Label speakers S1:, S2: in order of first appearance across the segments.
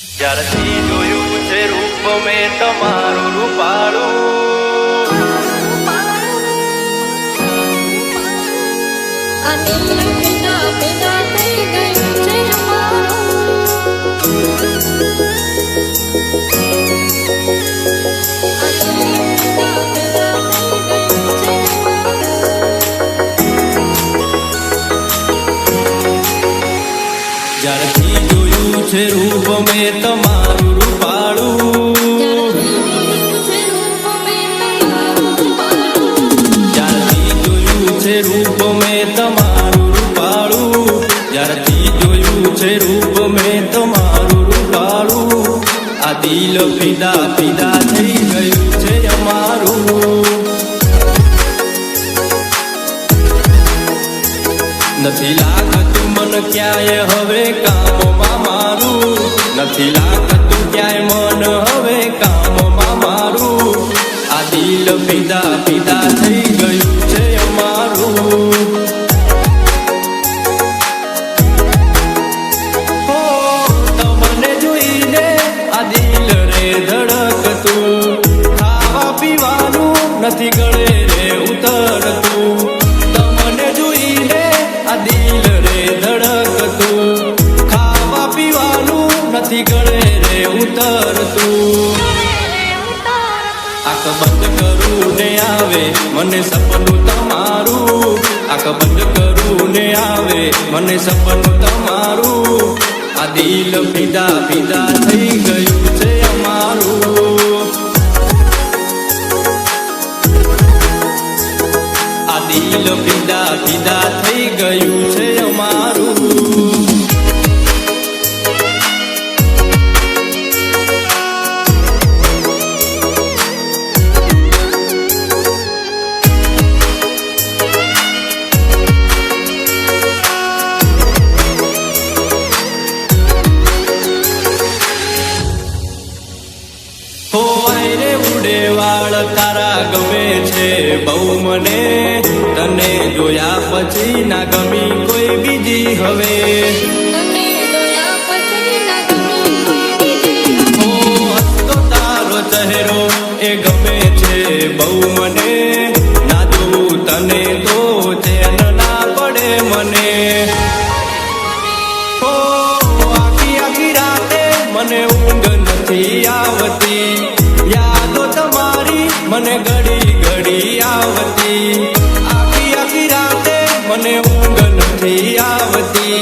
S1: જ્યારથી જોયું છે રૂપ મેં તમારું રૂપાળું,
S2: અને પેદા પેદા થઈ ગયું છે અમારું,
S1: જ્યારથી જોયું છે રૂપ મેં તમારું રૂપાળું, જ્યારથી જોયું છે રૂપ મેં તમારું રૂપાળું, જ્યારથી જોયું છે રૂપ મેં તમારું રૂપાળું, આ દિલ ફિદા ફિદા થઈ ગયું છે અમારું. નથી લાગતું મન ક્યાંય હવે કામમાં મારું, નથી લાગતું ક્યાંય મન હવે કામમાં મારું, આ દિલ ફિદા ફિદા થઈ ગયું છે અમારું. હો તમને જોઈને આ દિલ રે ધડકતું, ખાવા પીવાનું નથી ગળે રે ઉતરતું, તમને જોઈને આ દિલ રે ધડકતું, ખાવા પીવાનું નથી ગળે રે ઉતરતું. આંખ બંધ કરું ને આવે મને સપનું તમારું, આંખ બંધ કરું ને આવે મને સપનું તમારું, આ દિલ ફિદા ફિદા થઈ ગયું છે અમારું. આ દિલ ફિદા ફિદા થઈ ગયું છે અમારું. હો આયરે ઉડે વાળ તારા ગમે છે બહુ મને, તને જોયા પછી ના ગમી કોઈ બીજી હવે. હો હસતો તારો ચહેરો એ ગમે છે બહુ મને, ના જોઉં તને તો ચેન ના પડે મને. હો આખી આખી રાતે મને ઊંઘ નથી આવતી, યાદો તમારી મને ઘડી ઘડી આવતી, આખી આખી રાતે મને ઊંઘ નથી આવતી,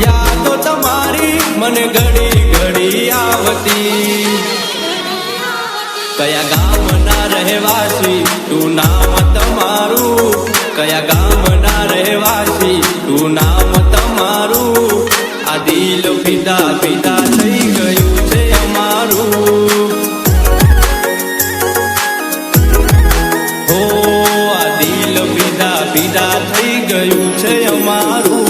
S1: યાદો તમારી મને ઘડી ઘડી આવતી. કયા ગામના રહેવાસી તું નામ તમારું, કયા ગામના રહેવાસી તું નામ તમારું, આ દિલ ફિદા ફિદા થઈ ગયું છે અમારું. હો આ દિલ ફિદા ફિદા થઈ ગયું છે અમારું.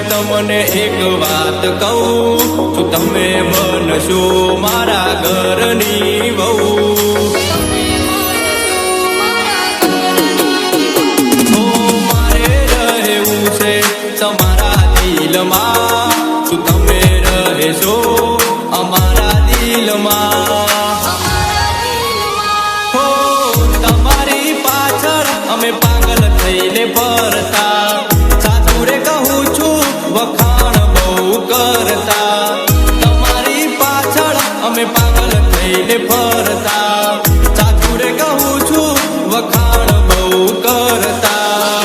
S1: તમને એક વાત કહું, શું તમે બનશો મારા ઘરની વહુ? હો મારે રહેવું છે તમારા દિલમાં, શું તમે રહેશો અમારા દિલમાં? હો તમારી પાછળ અમે પાગલ થઈને ફરતા, સાચું રે કહું છું વખાણ બહુ કરતા, તમારી પાછળ અમે પાગલ થઈને ફરતા, સાચું રે કહું છું વખાણ બહુ કરતા.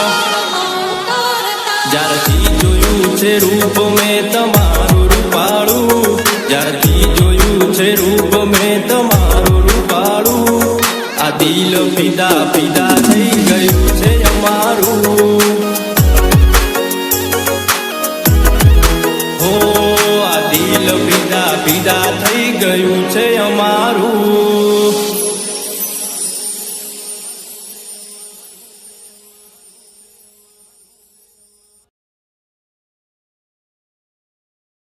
S1: જ્યારથી જોયું છે રૂપ મેં તમારું રૂપાળું, જ્યારથી જોયું છે રૂપ મેં તમારું રૂપાળું, આ દિલ ફિદા ફિદા થઈ ગયું છે અમારું. હો આ દિલ પીડા પીડા થઈ ગયું છે અમારું.